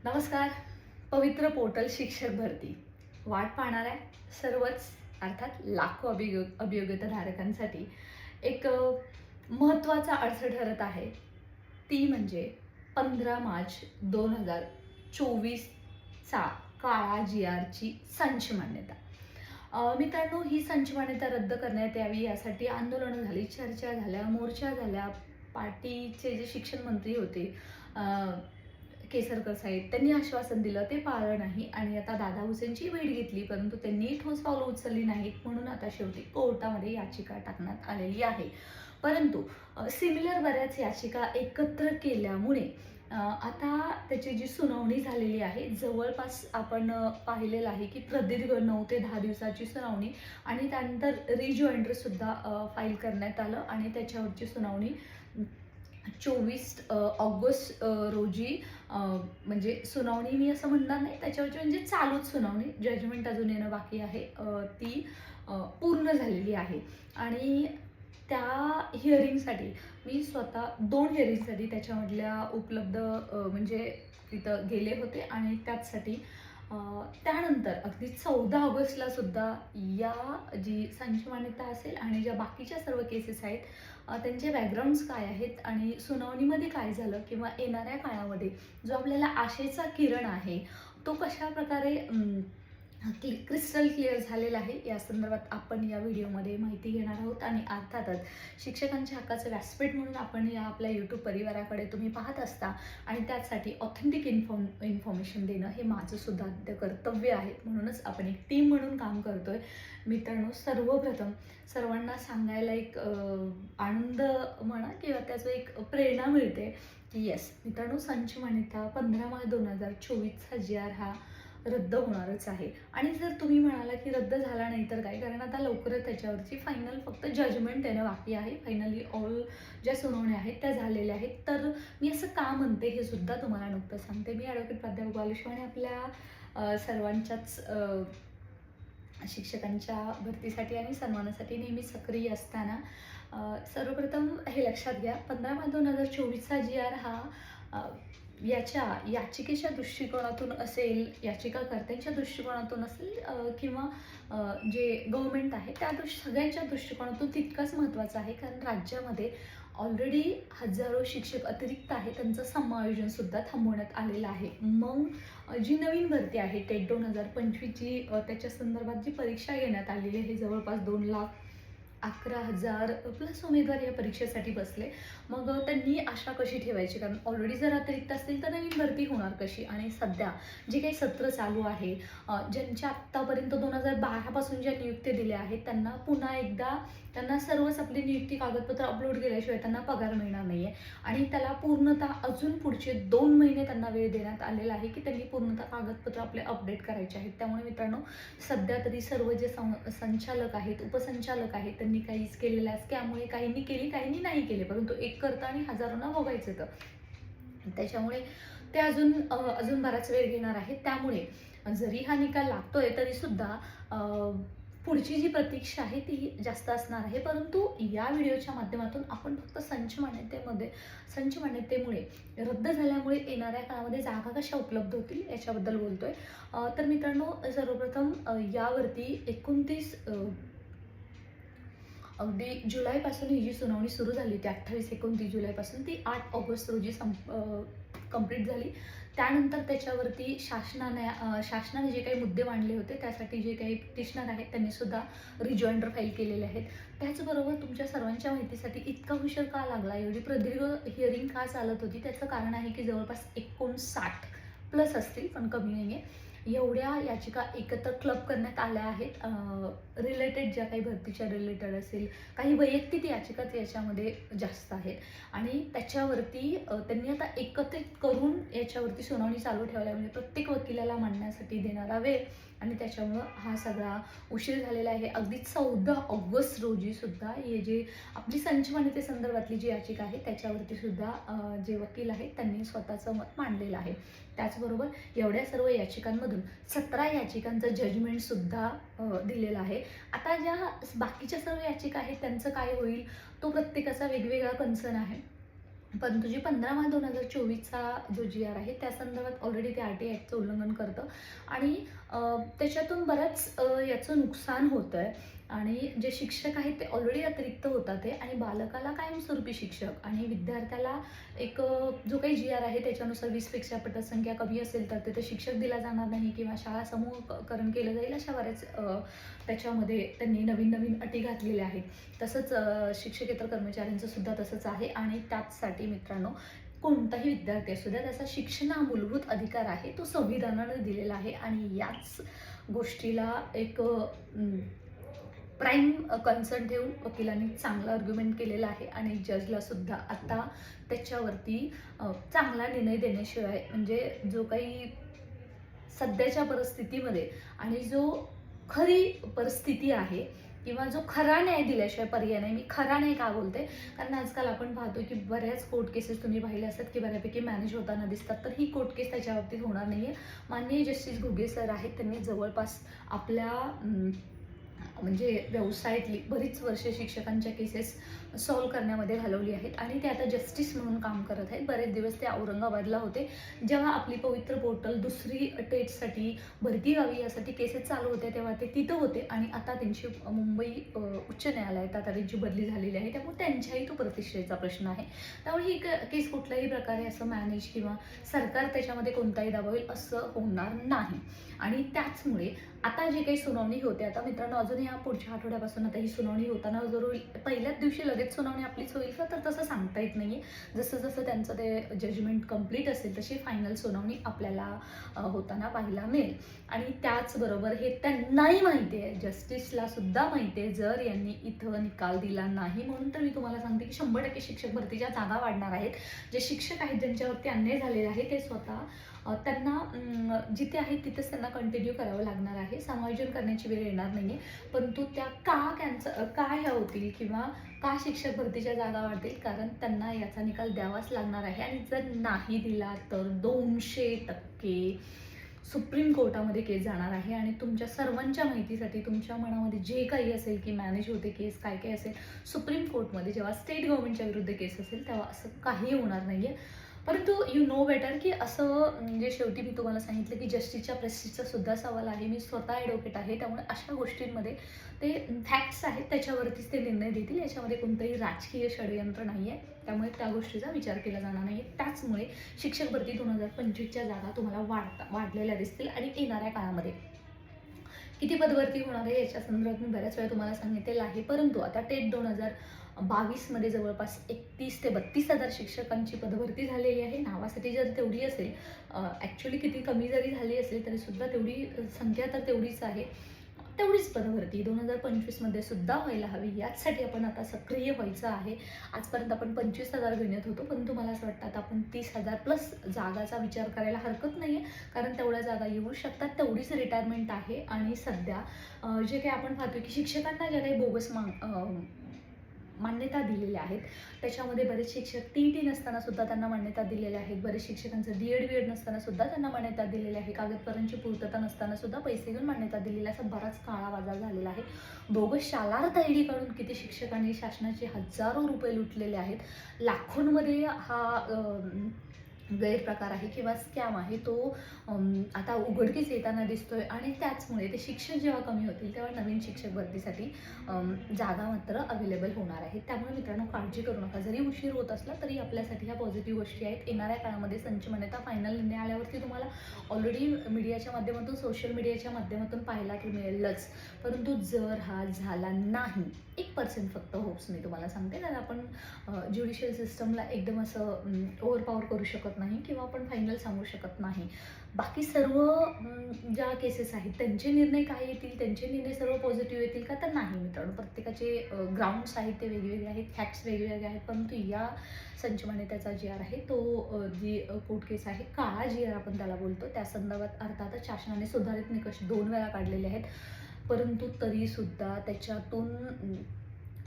नमस्कार. पवित्र पोर्टल शिक्षक भरती वाट पाहणाऱ्या सर्वच अर्थात लाखो अभियोग्यताधारकांसाठी एक महत्त्वाचा अडसर ठरत आहे. ती म्हणजे 15 मार्च 2024चा काळा GRची संच मान्यता. मित्रांनो, ही संच मान्यता रद्द करण्यात यावी यासाठी आंदोलनं झाली, चर्चा झाल्या, मोर्चा झाल्या. पार्टीचे जे शिक्षण मंत्री होते केसरकर साहेब, त्यांनी आश्वासन दिलं, ते पाळलं नाही आणि आता दादा हुसेनची भेट घेतली, परंतु त्यांनी ठोस पावलं उचलली नाहीत. म्हणून आता शेवटी कोर्टामध्ये याचिका टाकण्यात आलेली आहे. परंतु सिमिलर बऱ्याच याचिका एकत्र केल्यामुळे आता त्याची जी सुनावणी झालेली आहे, जवळपास आपण पाहिलेलं आहे की प्रदीर्घ 9 ते 10 दिवसाची सुनावणी आणि त्यानंतर रिजॉइंडरसुद्धा फाईल करण्यात आलं आणि त्याच्यावरची सुनावणी 24 ऑगस्ट रोजी म्हणजे सुनावणी मी असं म्हणणार नाही, त्याच्यावरची म्हणजे चालूच सुनावणी, जजमेंट अजून येणं बाकी आहे, ती पूर्ण झालेली आहे. आणि त्या हिअरिंगसाठी मी स्वतः 2 हिअरिंगसाठी त्याच्यामधल्या उपलब्ध म्हणजे तिथं गेले होते आणि त्याचसाठी त्यानंतर अगदी 14 ऑगस्टला सुद्धा या जी संच मान्यता असेल आणि ज्या बाकीच्या सर्व केसेस आहेत त्यांचे बॅकग्राऊंड्स काय आहेत आणि सुनावणीमध्ये काय झालं किंवा येणाऱ्या काळामध्ये जो आपल्याला आशेचा किरण आहे तो कशा प्रकारे क्रिस्टल क्लिअर झालेला आहे, या संदर्भात आपण या व्हिडिओमध्ये माहिती घेणार आहोत. आणि अर्थातच शिक्षकांच्या हक्काचं व्यासपीठ म्हणून आपण या आपल्या यूट्यूब परिवाराकडे तुम्ही पाहत असता आणि त्यासाठी ऑथेंटिक इन्फॉर्मेशन देणं हे माझं सुद्धा कर्तव्य आहे. म्हणूनच आपण एक टीम म्हणून काम करतोय. मित्रांनो, सर्वप्रथम सर्वांना सांगायला एक आनंद म्हणा किंवा त्याचं एक प्रेरणा मिळते की येस मित्रांनो, संच मान्यता 15 मार्च 2024चा GR हा रद्द होणारच आहे. आणि जर तुम्ही म्हणाला की रद्द झाला नाही तर काय, कारण आता लवकरच त्याच्यावरची फायनल फक्त जजमेंट येणं बाकी आहे. फायनली ऑल ज्या सुनावण्या आहेत त्या झालेल्या आहेत. तर मी असं का म्हणते हे सुद्धा तुम्हाला नुकतं सांगते. मी ॲडव्होकेट प्राध्यापक बालुश आणि आपल्या सर्वांच्याच शिक्षकांच्या भरतीसाठी आणि सन्मानासाठी नेहमी सक्रिय असताना सर्वप्रथम हे लक्षात घ्या, 15 मार्च 2024चा GR हा याच्या याचिकेच्या दृष्टिकोनातून असेल, याचिकाकर्त्यांच्या दृष्टिकोनातून असेल किंवा जे गव्हर्नमेंट आहे त्या सगळ्यांच्या दृष्टिकोनातून तितकाच महत्त्वाचा आहे. कारण राज्यामध्ये ऑलरेडी हजारो शिक्षक अतिरिक्त आहे, त्यांचं समायोजनसुद्धा थांबवण्यात आलेलं आहे. मग जी नवीन भरती आहे टेट 2025ची त्याच्या संदर्भात जी परीक्षा घेण्यात आलेली आहे, जवळपास 2,11,000 प्लस उमेदवार या परीक्षेसाठी बसले. मग त्यांनी आशा कशी ठेवायची, कारण ऑलरेडी जर अतिरिक्त असतील तर नवीन भरती होणार कशी. आणि सध्या जे काही सत्र चालू आहे, ज्यांच्या आत्तापर्यंत 2012 पासून ज्या नियुक्त्या दिल्या आहेत त्यांना पुन्हा एकदा त्यांना सर्वच आपली नियुक्ती कागदपत्र अपलोड केल्याशिवाय त्यांना पगार मिळणार नाही आहे. आणि त्याला पूर्णतः अजून पुढचे 2 महिने त्यांना वेळ देण्यात आलेला आहे की त्यांनी पूर्णतः कागदपत्र आपले अपडेट करायचे आहेत. त्यामुळे मित्रांनो, सध्या तरी सर्व जे संचालक आहेत, उपसंचालक आहेत, त्यांनी काहीच केलेल्या स्कॅममुळे काहींनी केली, काहींनी नाही केले, परंतु एक करता आणि हजारोंना भोगायचं तर त्याच्यामुळे ते अजून बराच वेळ घेणार आहे. त्यामुळे जरी हा निकाल लागतोय तरी सुद्धा पुढची जी प्रतीक्षा आहे ती जास्त असणार आहे. परंतु या व्हिडिओच्या माध्यमातून आपण फक्त संच मान्यतेमुळे रद्द झाल्यामुळे येणाऱ्या काळामध्ये जागा कशा उपलब्ध होतील याच्याबद्दल बोलतोय. तर मित्रांनो, सर्वप्रथम यावरती 29 अगदी जुलैपासून ही जी सुनावणी सुरू झाली होती, 28-29 जुलैपासून ती 8 ऑगस्ट रोजी कंप्लीट झाली. त्यानंतर त्याच्यावरती शासनाने जे काही मुद्दे मांडले होते त्यासाठी जे काही पिटिशनर आहेत त्यांनी सुद्धा रिजॉइंडर फाईल केलेले आहेत. त्याचबरोबर तुमच्या सर्वांच्या माहितीसाठी इतका उशीर का लागला, एवढी प्रदीर्घ हिअरिंग का चालत होती, त्याचं कारण आहे की जवळपास 59 प्लस असतील, पण कमी नाही आहे, एवढ्या याचिका एकत्र क्लब करण्यात आल्या आहेत. रिलेटेड ज्या काही भरतीच्या रिलेटेड असेल, काही वैयक्तिक याचिकाच याच्यामध्ये जास्त आहेत आणि त्याच्यावरती त्यांनी आता एकत्रित करून याच्यावरती सुनावणी चालू ठेवल्या. म्हणजे प्रत्येक वकिलाला मांडण्यासाठी देणारा वेळ आणि त्याच्यामुळं हा सगळा उशीर झालेला आहे. अगदी 14 ऑगस्ट रोजी सुद्धा हे जे आपली संच मान्यतेसंदर्भातली जी याचिका आहे त्याच्यावरती सुद्धा जे वकील आहेत त्यांनी स्वतःचं मत मांडलेलं आहे. त्याचबरोबर एवढ्या सर्व याचिकांमधून 17 याचिकांचं जजमेंटसुद्धा दिलेलं आहे. आता ज्या बाकीच्या सर्व याचिका आहेत त्यांचं काय होईल, तो प्रत्येकाचा वेगवेगळा कन्सर्न आहे. परंतु जी 15/2024चा जो जी-आर आहे त्या संदर्भात ऑलरेडी ते RT ॲक्टचं उल्लंघन करतं आणि त्याच्यातून बऱ्याच याचं नुकसान होतं आहे आणि जे शिक्षक आहेत ते ऑलरेडी अतिरिक्त होतात आहे आणि बालकाला कायमस्वरूपी शिक्षक आणि विद्यार्थ्याला एक जो काही जी-आर आहे त्याच्यानुसार 20पेक्षा पटसंख्या कमी असेल तर तिथे शिक्षक दिला जाणार नाही किंवा शाळा समूहकरण केलं जाईल, अशा बऱ्याच त्याच्यामध्ये त्यांनी नवीन नवीन अटी घातलेल्या आहेत. तसंच शिक्षकेतर कर्मचाऱ्यांचं सुद्धा तसंच आहे आणि त्याचसाठी मित्रांनो कोणताही विद्यार्थी असू द्या त्याचा शिक्षण हा मूलभूत अधिकार आहे, तो संविधानानं दिलेला आहे आणि याच गोष्टीला एक प्राईम कन्सर्न ठेवून वकिलांनी चांगला आर्ग्युमेंट केलेला आहे आणि जजला सुद्धा आता त्याच्यावरती चांगला निर्णय देण्याशिवाय म्हणजे जो काही सध्याच्या परिस्थितीमध्ये आणि जो खरी परिस्थिती आहे किंवा जो खरा न्याय दिल्याशिवाय पर्याय नाही. मी खरा न्याय का बोलते, कारण आजकाल आपण पाहतो की बऱ्याच कोर्ट केसेस तुम्ही पाहिल्या असतात की बऱ्यापैकी मॅनेज होताना दिसतात, तर ही कोर्ट केस त्याच्या बाबतीत होणार नाही आहे. माननीय जस्टिस घुगे सर आहेत, त्यांनी जवळपास आपल्या म्हणजे व्यवसायातली बरीच वर्षे शिक्षकांच्या केसेस सॉल्व्ह करण्यामध्ये घालवली आहेत आणि ते आता जस्टिस म्हणून काम करत आहेत. बरेच दिवस ते औरंगाबादला होते जेव्हा आपली पवित्र पोर्टल दुसरी टेटसाठी भरती व्हावी यासाठी केसेस चालू होते, तेव्हा ते तिथं होते आणि आता त्यांची मुंबई उच्च न्यायालयात आता त्यांची बदली झालेली आहे, त्यामुळे त्यांच्याही तो प्रतिष्ठेचा प्रश्न आहे. त्यामुळे ही केस कुठल्याही प्रकारे असं मॅनेज किंवा सरकार त्याच्यामध्ये कोणताही दबावेल असं होणार नाही. आणि त्याचमुळे आता जे काही सुनावणी होते, आता मित्रांनो अजून ह्या पुढच्या आठवड्यापासून आता ही सुनावणी होताना जरूर पहिल्याच दिवशी लगेच सुनावणी आपलीच होईल का, तर तसं सांगता येत नाही आहे. जसं जसं त्यांचं ते जजमेंट कंप्लीट असेल तशी फायनल सुनावणी आपल्याला होताना पाहायला मिळेल. आणि त्याचबरोबर हे त्यांनाही माहिती आहे, जस्टिसला सुद्धा माहिती आहे, जर यांनी इथं निकाल दिला नाही म्हणून तर मी तुम्हाला सांगते की 100% शिक्षक भरतीच्या जागा वाढणार आहेत. जे शिक्षक आहेत ज्यांच्यावरती अन्याय झालेला आहे ते स्वतः त्यांना जिथे आहेत तिथेच त्यांना कंटिन्यू करावं लागणार आहे. समायोजन करण्याची वेळ येणार नाही आहे, परंतु त्या का ह्या होतील किंवा का शिक्षक भरतीच्या जागा वाढतील, कारण त्यांना याचा निकाल द्यावाच लागणार आहे. आणि जर नाही दिला तर 200% सुप्रीम कोर्टामध्ये केस जाणार आहे. आणि तुमच्या सर्वांच्या माहितीसाठी तुमच्या मनामध्ये जे काही असेल की मॅनेज होते केस काय काय असेल, सुप्रीम कोर्टमध्ये जेव्हा स्टेट गव्हर्नमेंटच्या विरुद्ध केस असेल तेव्हा असं काही होणार नाही आहे. परंतु यू नो बेटर की असं म्हणजे शेवटी मी तुम्हाला सांगितलं की जस्टिसच्या प्रेस्टिजचा सुद्धा सवाल आहे. मी स्वतः ॲडव्होकेट आहे, त्यामुळे अशा गोष्टींमध्ये ते फॅक्ट्स आहेत त्याच्यावरतीच ते निर्णय देतील, याच्यामध्ये कोणतंही राजकीय षडयंत्र नाही आहे, त्यामुळे त्या गोष्टीचा विचार केला जाणार नाही. त्याचमुळे शिक्षक भरती 2025च्या जागा तुम्हाला वाढलेल्या दिसतील आणि येणाऱ्या काळामध्ये किती पदभरती होणार आहे याच्या संदर्भात मी बऱ्याच वेळा तुम्हाला सांगितलेलं आहे. परंतु आता टेट 2022मध्ये जवळपास 31 ते 32,000 शिक्षकांची पदभरती झालेली आहे. नावासाठी जर तेवढी असेल, ॲक्च्युली किती कमी जरी झाली असेल तरी सुद्धा तेवढी संख्या तर तेवढीच आहे. तेवढीच पदभरती 2025मध्ये सुद्धा व्हायला हवी, याचसाठी आपण आता सक्रिय व्हायचं आहे. आजपर्यंत आपण 25,000 गणित होतो, परंतु मला असं वाटतं आता आपण 30,000 प्लस जागाचा विचार करायला हरकत नाही आहे, कारण तेवढ्या जागा येऊ शकतात. तेवढीच रिटायरमेंट आहे. आणि सध्या जे काही आपण पाहतो की शिक्षकांना ज्या काही बोगस मान्यता दिलेल्या आहेत त्याच्यामध्ये बरेच शिक्षक TET नसताना सुद्धा त्यांना मान्यता दिलेल्या आहेत. बरेच शिक्षकांचं DED BED नसताना सुद्धा त्यांना मान्यता दिलेली आहे. कागदपत्रांची पूर्तता नसताना सुद्धा पैसे घेऊन मान्यता दिलेली, असा बराच काळा बाजार झालेला आहे. बोगस शालार्थ ID काढून किती शिक्षकांनी शासनाचे हजारो रुपये लुटलेले आहेत. लाखोंमध्ये हा गैरप्रकार आहे किंवा स्कॅम आहे, तो आता उघडकीस येताना दिसतोय. आणि त्याचमुळे ते शिक्षक जेव्हा कमी होतील तेव्हा नवीन शिक्षक भरतीसाठी जागा मात्र अवेलेबल होणार आहेत. त्यामुळे मित्रांनो काळजी करू नका, जरी उशीर होत असला तरी आपल्यासाठी ह्या पॉझिटिव्ह गोष्टी आहेत. येणाऱ्या काळामध्ये संच मान्यता फायनल निर्णय आल्यावरती तुम्हाला ऑलरेडी मीडियाच्या माध्यमातून सोशल मीडियाच्या माध्यमातून पाहायला तर मिळेलच. परंतु जर हा झाला नाही, 1% फक्त होप्स मी तुम्हाला सांगते, कारण आपण ज्युडिशियल सिस्टमला एकदम असं ओव्हरपॉवर करू शकत नाही किंवा आपण फायनल सांगू शकत नाही. बाकी सर्व ज्या केसेस आहेत त्यांचे निर्णय काय येतील, त्यांचे निर्णय सर्व पॉझिटिव्ह येतील का, तर नाही मित्रांनो. प्रत्येकाचे ग्राउंड्स आहेत ते वेगवेगळे आहेत, फॅक्ट्स वेगवेगळे आहेत. परंतु या संच मान्यतेचा GR आहे तो जी कोर्ट केस आहे, काळा GR आपण त्याला बोलतो, त्या संदर्भात अर्थातच शासनाने सुधारित निकष 2 वेळा काढलेले आहेत. परंतु तरीसुद्धा त्याच्यातून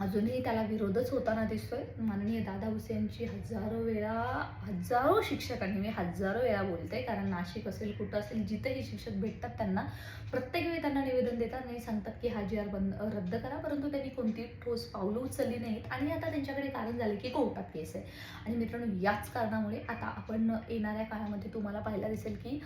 अजूनही त्याला विरोधच होताना दिसतोय. माननीय दादा भुसे यांची हजारो शिक्षकांनी, मी हजारो वेळा बोलते, कारण नाशिक असेल, कुठं असेल, जिथेही शिक्षक भेटतात त्यांना प्रत्येक वेळी त्यांना निवेदन देतात आणि सांगतात की हा जी आर रद्द करा, परंतु त्यांनी कोणती ठोस पावलं उचलली नाहीत आणि आता त्यांच्याकडे कारण झाले की कोर्टात केस आहे. आणि मित्रांनो, याच कारणामुळे आता आपण येणाऱ्या काळामध्ये तुम्हाला पाहायला दिसेल की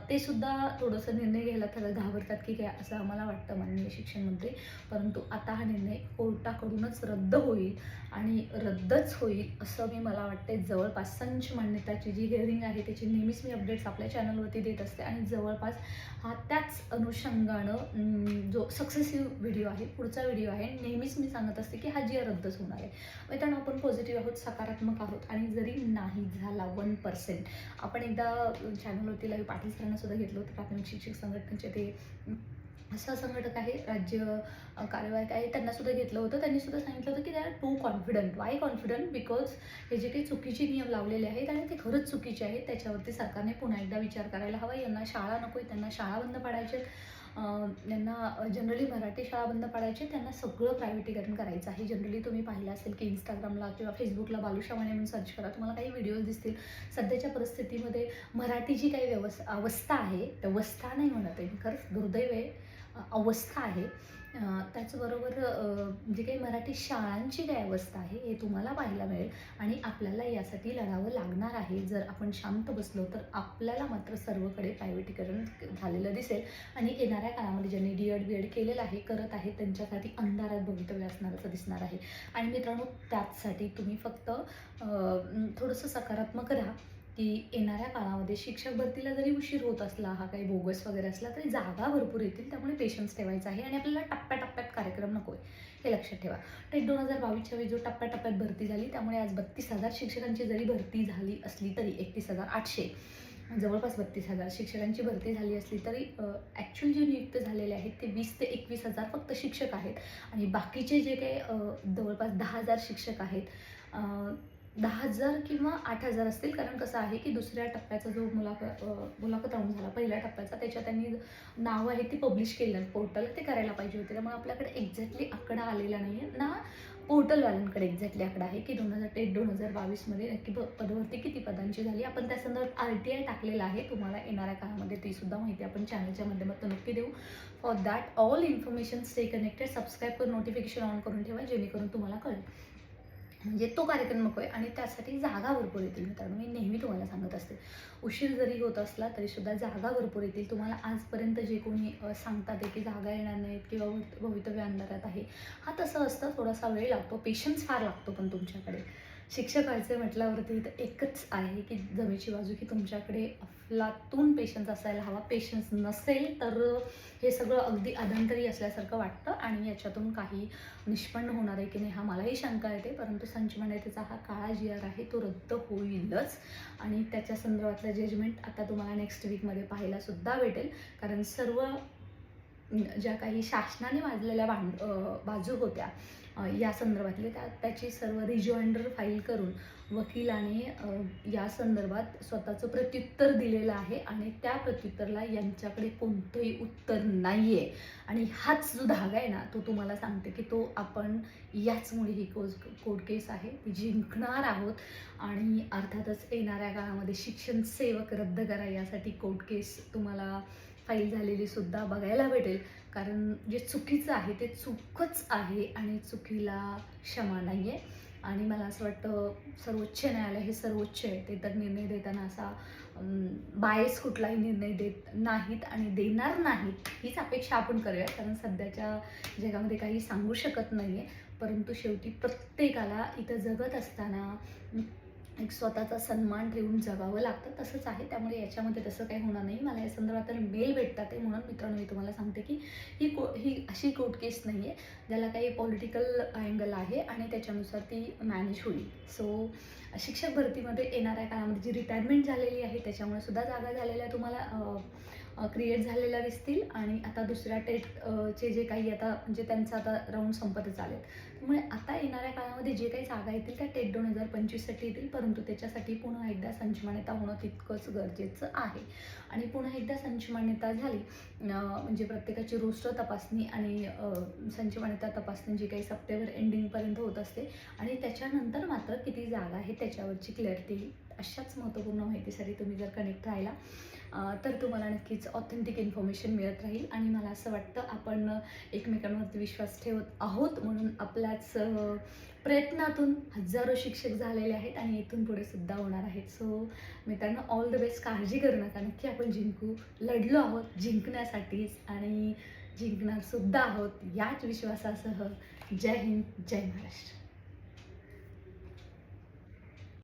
ते सुद्धा थोडंसं निर्णय घ्यायला थोडं घाबरतात की काय, असं आम्हाला वाटतं माननीय शिक्षण मंत्री. परंतु आता हा निर्णय कोर्टाकडूनच रद्द होईल आणि रद्दच होईल असं मला वाटते. जवळपास संच मान्यताची जी हिअरिंग आहे त्याची नेहमीच मी अपडेट्स आपल्या चॅनलवरती देत असते आणि जवळपास हा त्याच अनुषंगानं जो सक्सेसिव्ह व्हिडिओ आहे, पुढचा व्हिडिओ आहे, नेहमीच मी सांगत असते की हा जी रद्दच होणार आहे. मित्रांनो, आपण पॉझिटिव्ह आहोत, सकारात्मक आहोत आणि जरी नाही झाला 1%, आपण एकदा चॅनलवरती लाईव्ह पाटील सरांना सुद्धा घेतलं होतं, प्राथमिक शिक्षक संघटनेचे ते सहसंघटक आहे, राज्य कार्यवाहक आहे, त्यांना सुद्धा घेतलं होतं. त्यांनी सुद्धा सांगितलं होतं की they are too confident. Why confident? Because हे जे काही चुकीचे नियम लावलेले आहेत आणि ते खरंच चुकीचे आहेत, त्याच्यावरती सरकारने पुन्हा एकदा विचार करायला हवा. यांना शाळा नको आहे, त्यांना शाळा बंद पाडायचे, यांना जनरली मराठी शाळा बंद पाडायचे, त्यांना सगळं प्रायव्हेटीकरण करायचं आहे. जनरली तुम्ही पाहिलं असेल की इंस्टाग्रामला किंवा फेसबुकला बालुशा माने म्हणून सर्च करा, तुम्हाला काही व्हिडिओज दिसतील. सध्याच्या परिस्थितीमध्ये मराठीची काही अवस्था आहे, व्यवस्था नाही म्हणत आहे, खरंच दुर्दैव आहे, अवस्था आहे. त्याचबरोबर जे काही मराठी शाळांची काय अवस्था आहे हे तुम्हाला पाहायला मिळेल आणि आपल्याला यासाठी लढावं लागणार आहे. जर आपण शांत बसलो तर आपल्याला मात्र सर्वकडे प्रायव्हेटीकरण झालेलं दिसेल आणि येणाऱ्या काळामध्ये ज्यांनी DED BED केलेलं आहे, करत आहे, त्यांच्यासाठी अंधारात भवितव्य असणारच दिसणार आहे. आणि मित्रांनो, त्याचसाठी तुम्ही फक्त थोडंसं सकारात्मक राहा की येणाऱ्या काळामध्ये शिक्षक भरतीला जरी उशीर होत असला, हा काही बोगस वगैरे असला, तरी जागा भरपूर येतील. त्यामुळे पेशन्स ठेवायचा आहे आणि आपल्याला टप्प्याटप्प्यात कार्यक्रम नको आहे, हे लक्षात ठेवा. टेट 2022च्या वेळी जो टप्प्याटप्प्यात भरती झाली, त्यामुळे आज 32,000 शिक्षकांची जरी भरती झाली असली तरी 31,800 जवळपास 32,000 शिक्षकांची भरती झाली असली तरी ॲक्च्युअल जे नियुक्त झालेले आहेत ते 20,000 ते 21,000 फक्त शिक्षक आहेत आणि बाकीचे जे काही जवळपास 10,000 शिक्षक आहेत, 10,000 किंवा 8,000 असतील. कारण कसं आहे की दुसऱ्या टप्प्याचा जो मुलाखत राऊंड झाला, पहिल्या टप्प्याचा, त्याच्यात त्यांनी नावं आहेत ती पब्लिश केली पोर्टलला, ते करायला पाहिजे होते. त्यामुळे आपल्याकडे एक्झॅक्टली आकडा आलेला नाही आहे ना, पोर्टलवाल्यांकडे एक्झॅक्टली आकडा आहे की 2022मध्ये नक्की पदभरती किती पदांची झाली. आपण त्या संदर्भात RTI टाकलेला आहे, तुम्हाला येणाऱ्या काळामध्ये ती सुद्धा माहिती आपण चॅनलच्या माध्यमातून नक्की देऊ. For that all information stay connected, subscribe करून नोटिफिकेशन ऑन करून ठेवा, जेणेकरून तुम्हाला कळेल. म्हणजे तो कार्यक्रम नको आहे आणि त्यासाठी जागा भरपूर येतील. मित्रांनो, मी नेहमी तुम्हाला सांगत असते, उशीर जरी होत असला तरीसुद्धा जागा भरपूर येतील. तुम्हाला आजपर्यंत जे कोणी सांगतात आहे की जागा येणार नाहीत किंवा भवितव्य अंधारात आहे, हा तसं असतं, थोडासा वेळ लागतो, पेशन्स फार लागतो. पण तुमच्याकडे शिक्षक व्हायचं म्हटल्यावरती तर एकच आहे की जमेची बाजू की तुमच्याकडे अफलातून पेशन्स असायला हवा. पेशन्स नसेल तर हे सगळं अगदी अधांतरी असल्यासारखं वाटतं आणि याच्यातून काही निष्पन्न होणार आहे की नाही, हा मलाही शंका येते. परंतु संच मान्यतेचा हा काळा GR आहे तो रद्द होईलच आणि त्याच्या संदर्भातलं जजमेंट आता तुम्हाला नेक्स्ट वीकमध्ये पाहायला सुद्धा भेटेल. कारण सर्व ज्या काही शासनाने मांडलेल्या बाजू होत्या या संदर्भातले, त्याची सर्व रिजॉइंडर फाईल करून वकिलाने या संदर्भात स्वतःचं प्रत्युत्तर दिलेलं आहे आणि त्या प्रत्युत्तरला यांच्याकडे कोणतंही उत्तर नाही आहे. आणि हाच जो धागा आहे ना, तो तुम्हाला सांगते की तो आपण याचमुळे ही कोर्ट केस आहे ती जिंकणार आहोत आणि अर्थातच येणाऱ्या काळामध्ये शिक्षण सेवक रद्द करा यासाठी कोर्ट केस तुम्हाला फाईल झालेली सुद्धा बघायला भेटेल. कारण जे चुकीचं आहे ते चूकच आहे आणि चुकीला क्षमा नाही आहे. आणि मला असं वाटतं सर्वोच्च न्यायालय हे सर्वोच्च आहे, ते तर निर्णय देताना असा बायस कुठलाही निर्णय देत नाहीत आणि देणार नाहीत हीच अपेक्षा आपण करूया. कारण सध्याच्या जगामध्ये काही सांगू शकत नाही आहे. परंतु शेवटी प्रत्येकाला इथं जगत असताना एक स्वतःचा सन्मान ठेवून जगावं लागतं, तसंच आहे. त्यामुळे याच्यामध्ये तसं काही होणार नाही. मला या संदर्भात मेल भेटतात आहे, म्हणून मित्रांनो मी तुम्हाला सांगते की ही अशी कोर्ट केस नाही आहे ज्याला काही पॉलिटिकल अँगल आहे आणि त्याच्यानुसार ती मॅनेज होईल. सो शिक्षक भरतीमध्ये येणाऱ्या काळामध्ये जी रिटायरमेंट झालेली आहे त्याच्यामुळे सुद्धा जागा झालेल्या तुम्हाला क्रिएट झालेल्या दिसतील आणि आता दुसऱ्या टेट चे जे काही आता म्हणजे त्यांचा आता राऊंड संपतच आलेत. त्यामुळे आता येणाऱ्या काळामध्ये जे काही जागा येतील त्या टेट 2025साठी येतील, परंतु त्याच्यासाठी पुन्हा एकदा संच मान्यता होणं तितकंच गरजेचं आहे. आणि पुन्हा एकदा संच मान्यता झाली म्हणजे प्रत्येकाची रोस्टर तपासणी आणि संच मान्यता तपासणी जी काही सप्टेंबर एंडिंगपर्यंत होत असते आणि त्याच्यानंतर मात्र किती जागा आहे त्याच्यावरची क्लॅरिटी येईल. अशाच महत्त्वपूर्ण माहितीसाठी तुम्ही जर कनेक्ट राहिला तर तुम्हाला नक्कीच ऑथेंटिक इन्फॉर्मेशन मिळत राहील. आणि मला असं वाटतं आपण एकमेकांवरती विश्वास ठेवत आहोत म्हणून आपल्याच प्रयत्नातून हजारो शिक्षक झालेले आहेत आणि इथून पुढे सुद्धा होणार आहेत. सो मित्रांनो, ऑल द बेस्ट. काळजी करू नका, नक्की आपण जिंकू. लढलो आहोत जिंकण्यासाठीच आणि जिंकणार सुद्धा आहोत याच विश्वासासह. जय हिंद, जय महाराष्ट्र.